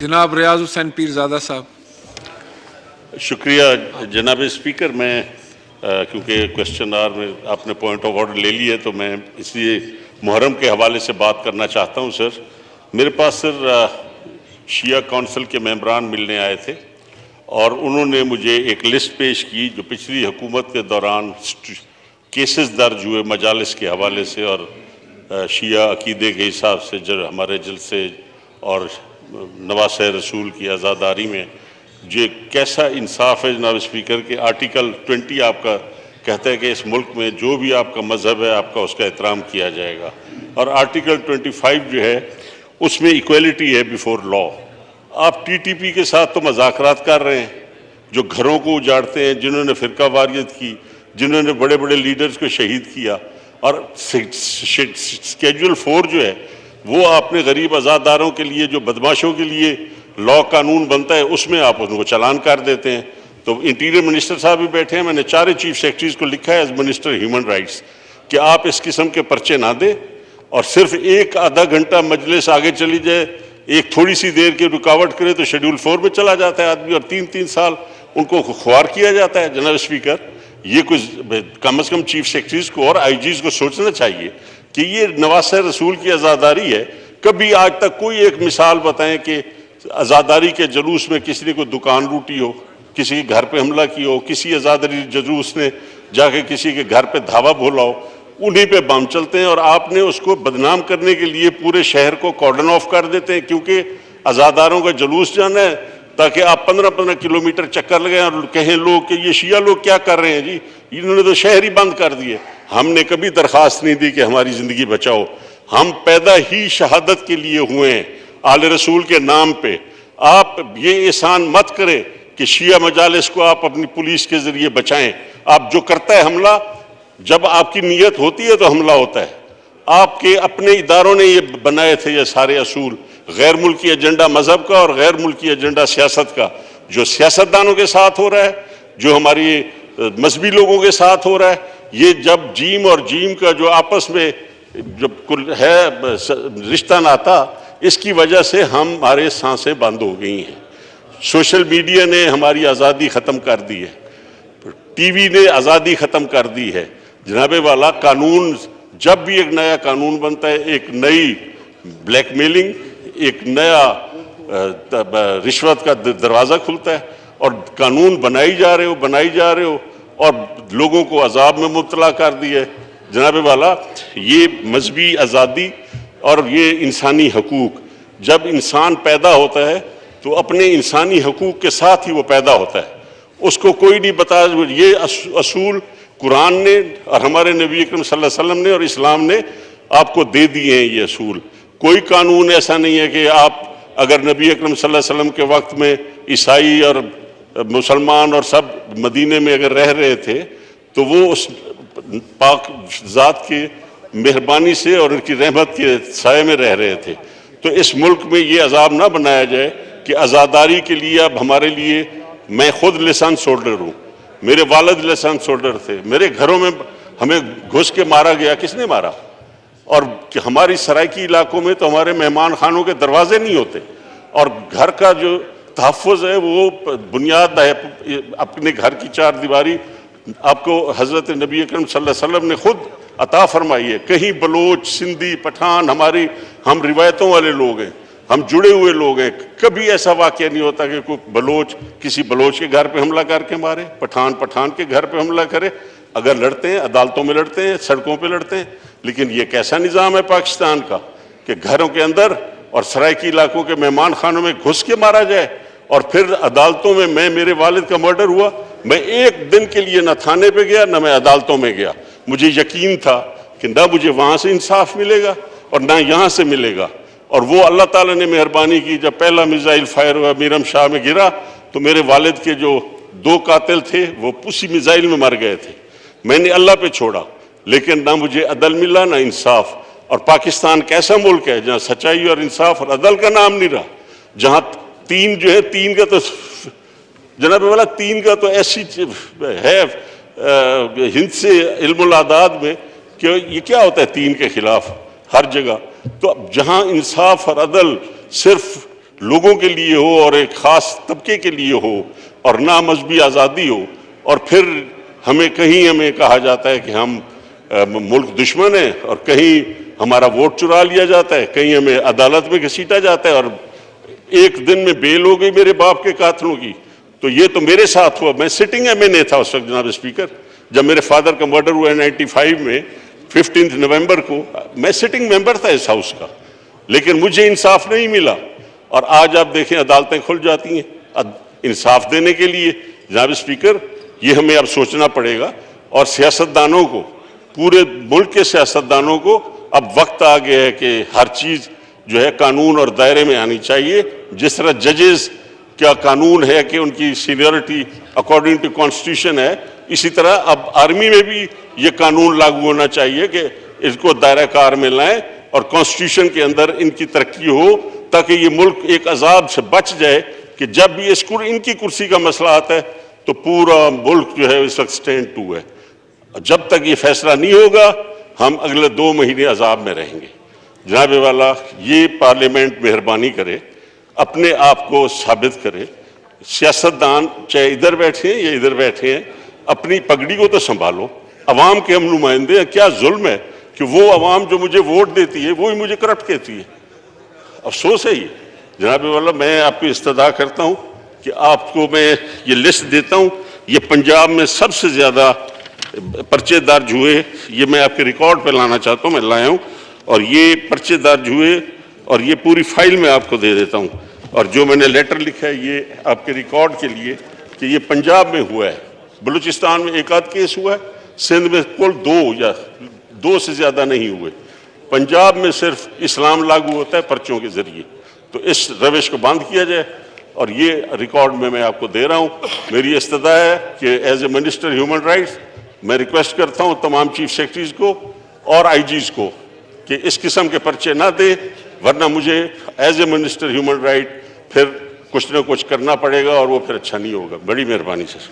جناب ریاض حسین پیرزادہ صاحب۔ شکریہ جناب اسپیکر، میں کیونکہ کویسچن آر میں آپ نے پوائنٹ آف آرڈر لے لی ہے تو میں اس لیے محرم کے حوالے سے بات کرنا چاہتا ہوں۔ سر میرے پاس سر شیعہ کونسل کے ممبران ملنے آئے تھے اور انہوں نے مجھے ایک لسٹ پیش کی جو پچھلی حکومت کے دوران کیسز درج ہوئے مجالس کے حوالے سے اور شیعہ عقیدے کے حساب سے جو ہمارے جلسے اور نواسہ رسول کی عزاداری میں جو کیسا انصاف ہے جناب اسپیکر کے آرٹیکل 20 آپ کا کہتا ہے کہ اس ملک میں جو بھی آپ کا مذہب ہے آپ کا اس کا احترام کیا جائے گا، اور آرٹیکل 25 جو ہے اس میں ایکویلٹی ہے بیفور لا۔ آپ ٹی ٹی پی کے ساتھ تو مذاکرات کر رہے ہیں، جو گھروں کو اجاڑتے ہیں، جنہوں نے فرقہ واریت کی، جنہوں نے بڑے بڑے لیڈرز کو شہید کیا، اور اسکیجول 4 جو ہے وہ آپ نے غریب عزاداروں کے لیے جو بدماشوں کے لیے لا قانون بنتا ہے اس میں آپ ان کو چلان کر دیتے ہیں۔ تو انٹیریئر منسٹر صاحب بھی بیٹھے ہیں، میں نے چارے چیف سیکرٹریز کو لکھا ہے ایز منسٹر ہیومن رائٹس کہ آپ اس قسم کے پرچے نہ دیں، اور صرف ایک آدھا گھنٹہ مجلس آگے چلی جائے، ایک تھوڑی سی دیر کی رکاوٹ کرے تو شیڈول 4 میں چلا جاتا ہے آدمی، اور 3 سال ان کو خوار کیا جاتا ہے۔ جناب اسپیکر، یہ کچھ کم از کم چیف سیکرٹریز کو اور آئی جیز کو سوچنا چاہیے کہ یہ نواسہ رسول کی عزاداری ہے۔ کبھی آج تک کوئی ایک مثال بتائیں کہ عزاداری کے جلوس میں کسی نے کوئی دکان لوٹی ہو، کسی کے گھر پہ حملہ کیا ہو، کسی عزاداری جلوس نے جا کے کسی کے گھر پہ دھاوا بولا ہو، انہیں پہ بم چلتے ہیں، اور آپ نے اس کو بدنام کرنے کے لیے پورے شہر کو کارڈن آف کر دیتے ہیں کیونکہ عزاداروں کا جلوس جانا ہے، تاکہ آپ 15 کلومیٹر چکر لگائیں اور کہیں لوگ کہ یہ شیعہ لوگ کیا کر رہے ہیں جی، انہوں نے تو شہر ہی بند کر دیے۔ ہم نے کبھی درخواست نہیں دی کہ ہماری زندگی بچاؤ، ہم پیدا ہی شہادت کے لیے ہوئے ہیں آل رسول کے نام پہ۔ آپ یہ احسان مت کریں کہ شیعہ مجالس کو آپ اپنی پولیس کے ذریعے بچائیں۔ آپ جو کرتا ہے حملہ، جب آپ کی نیت ہوتی ہے تو حملہ ہوتا ہے۔ آپ کے اپنے اداروں نے یہ بنائے تھے یہ سارے اصول، غیر ملکی ایجنڈا مذہب کا اور غیر ملکی ایجنڈا سیاست کا، جو سیاستدانوں کے ساتھ ہو رہا ہے، جو ہماری مذہبی لوگوں کے ساتھ ہو رہا ہے۔ یہ جب جیم اور جیم کا جو آپس میں جب ہے رشتہ ناتا، اس کی وجہ سے ہمارے سانسیں بند ہو گئی ہیں۔ سوشل میڈیا نے ہماری آزادی ختم کر دی ہے، ٹی وی نے آزادی ختم کر دی ہے۔ جناب والا، قانون جب بھی ایک نیا قانون بنتا ہے، ایک نئی بلیک میلنگ، ایک نیا رشوت کا دروازہ کھلتا ہے، اور قانون بنائی جا رہے ہو اور لوگوں کو عذاب میں مبتلا کر دیا ہے۔ جناب والا، یہ مذہبی آزادی اور یہ انسانی حقوق، جب انسان پیدا ہوتا ہے تو اپنے انسانی حقوق کے ساتھ ہی وہ پیدا ہوتا ہے، اس کو کوئی نہیں بتا۔ یہ اصول قرآن نے اور ہمارے نبی اکرم صلی اللہ علیہ وسلم نے اور اسلام نے آپ کو دے دیے ہیں۔ یہ اصول، کوئی قانون ایسا نہیں ہے کہ آپ اگر نبی اکرم صلی اللہ علیہ وسلم کے وقت میں عیسائی اور مسلمان اور سب مدینے میں اگر رہ رہے تھے تو وہ اس پاک ذات کی مہربانی سے اور ان کی رحمت کے سائے میں رہ رہے تھے۔ تو اس ملک میں یہ عذاب نہ بنایا جائے کہ عزاداری کے لیے اب ہمارے لیے، میں خود لائسنس ہولڈر ہوں، میرے والد لائسنس ہولڈر تھے، میرے گھروں میں ہمیں گھس کے مارا گیا، کس نے مارا؟ اور ہماری سرائکی علاقوں میں تو ہمارے مہمان خانوں کے دروازے نہیں ہوتے، اور گھر کا جو تحفظ ہے وہ بنیاد ہے اپنے گھر کی 4 دیواری آپ کو حضرت نبی اکرم صلی اللہ علیہ وسلم نے خود عطا فرمائی ہے۔ کہیں بلوچ، سندھی، پٹھان، ہم روایتوں والے لوگ ہیں، ہم جڑے ہوئے لوگ ہیں۔ کبھی ایسا واقعہ نہیں ہوتا کہ کوئی بلوچ کسی بلوچ کے گھر پہ حملہ کر کے مارے، پٹھان کے گھر پہ حملہ کرے۔ اگر لڑتے ہیں عدالتوں میں لڑتے ہیں، سڑکوں پہ لڑتے ہیں، لیکن یہ کیسا نظام ہے پاکستان کا کہ گھروں کے اندر اور سرائکی علاقوں کے مہمان خانوں میں گھس کے مارا جائے، اور پھر عدالتوں میں میرے والد کا مرڈر ہوا، میں ایک دن کے لیے نہ تھانے پہ گیا نہ میں عدالتوں میں گیا۔ مجھے یقین تھا کہ نہ مجھے وہاں سے انصاف ملے گا اور نہ یہاں سے ملے گا، اور وہ اللہ تعالیٰ نے مہربانی کی۔ جب پہلا میزائل فائر ہوا میرم شاہ میں گرا تو میرے والد کے جو 2 قاتل تھے وہ اسی میزائل میں مر گئے تھے۔ میں نے اللہ پہ چھوڑا، لیکن نہ مجھے عدل ملا نہ انصاف۔ اور پاکستان کیسا ملک ہے جہاں سچائی اور انصاف اور عدل کا نام نہیں رہا، جہاں 3 جو ہے 3 کا تو جناب والا 3 کا تو ایسی ہے ہند سے علم العداد میں کہ یہ کیا ہوتا ہے 3 کے خلاف ہر جگہ۔ تو جہاں انصاف اور عدل صرف لوگوں کے لیے ہو اور ایک خاص طبقے کے لیے ہو اور نہ مذہبی آزادی ہو، اور پھر ہمیں کہا جاتا ہے کہ ہم ملک دشمن ہیں، اور کہیں ہمارا ووٹ چرا لیا جاتا ہے، کہیں ہمیں عدالت میں گھسیٹا جاتا ہے، اور ایک دن میں بیل ہو گئی میرے باپ کے قاتلوں کی۔ تو یہ تو میرے ساتھ ہوا، میں سٹنگ MNA تھا اس وقت جناب اسپیکر، جب میرے فادر کا مرڈر ہوا 95 میں 15 نومبر کو، میں سٹنگ ممبر تھا اس ہاؤس کا، لیکن مجھے انصاف نہیں ملا، اور آج آپ دیکھیں عدالتیں کھل جاتی ہیں انصاف دینے کے لیے۔ جناب اسپیکر، یہ ہمیں اب سوچنا پڑے گا، اور سیاستدانوں کو، پورے ملک کے سیاستدانوں کو اب وقت آ گیا ہے کہ ہر چیز جو ہے قانون اور دائرے میں آنی چاہیے۔ جس طرح ججز کیا قانون ہے کہ ان کی سینیورٹی اکارڈنگ ٹو کانسٹیٹیوشن ہے، اسی طرح اب آرمی میں بھی یہ قانون لاگو ہونا چاہیے کہ اس کو دائرہ کار میں لائیں اور کانسٹیٹیوشن کے اندر ان کی ترقی ہو، تاکہ یہ ملک ایک عذاب سے بچ جائے کہ جب بھی ان کی کرسی کا مسئلہ آتا ہے تو پورا ملک جو ہے اس وقت سٹینڈ ٹو ہے۔ جب تک یہ فیصلہ نہیں ہوگا ہم اگلے 2 مہینے عذاب میں رہیں گے۔ جناب والا، یہ پارلیمنٹ مہربانی کرے، اپنے آپ کو ثابت کرے، سیاستدان چاہے ادھر بیٹھے ہیں یا ادھر بیٹھے ہیں، اپنی پگڑی کو تو سنبھالو۔ عوام کے ہم نمائندے ہیں، کیا ظلم ہے کہ وہ عوام جو مجھے ووٹ دیتی ہے وہی مجھے کرپٹ کہتی ہے؟ افسوس ہے یہ۔ جناب والا، میں آپ کو استدعا کرتا ہوں کہ آپ کو میں یہ لسٹ دیتا ہوں، یہ پنجاب میں سب سے زیادہ پرچے درج ہوئے، یہ میں آپ کے ریکارڈ پہ لانا چاہتا ہوں، میں لایا ہوں، اور یہ پرچے درج ہوئے، اور یہ پوری فائل میں آپ کو دے دیتا ہوں، اور جو میں نے لیٹر لکھا ہے یہ آپ کے ریکارڈ کے لیے کہ یہ پنجاب میں ہوا ہے، بلوچستان میں 1 آدھ کیس ہوا ہے، سندھ میں کل 2 سے زیادہ نہیں ہوئے، پنجاب میں صرف اسلام لاگو ہوتا ہے پرچوں کے ذریعے۔ تو اس روش کو بند کیا جائے، اور یہ ریکارڈ میں آپ کو دے رہا ہوں۔ میری استدعا ہے کہ as a minister human rights میں ریکویسٹ کرتا ہوں تمام چیف سیکرٹریز کو اور IGs کو کہ اس قسم کے پرچے نہ دیں، ورنہ مجھے as a minister human right پھر کچھ نہ کچھ کرنا پڑے گا، اور وہ پھر اچھا نہیں ہوگا۔ بڑی مہربانی سر۔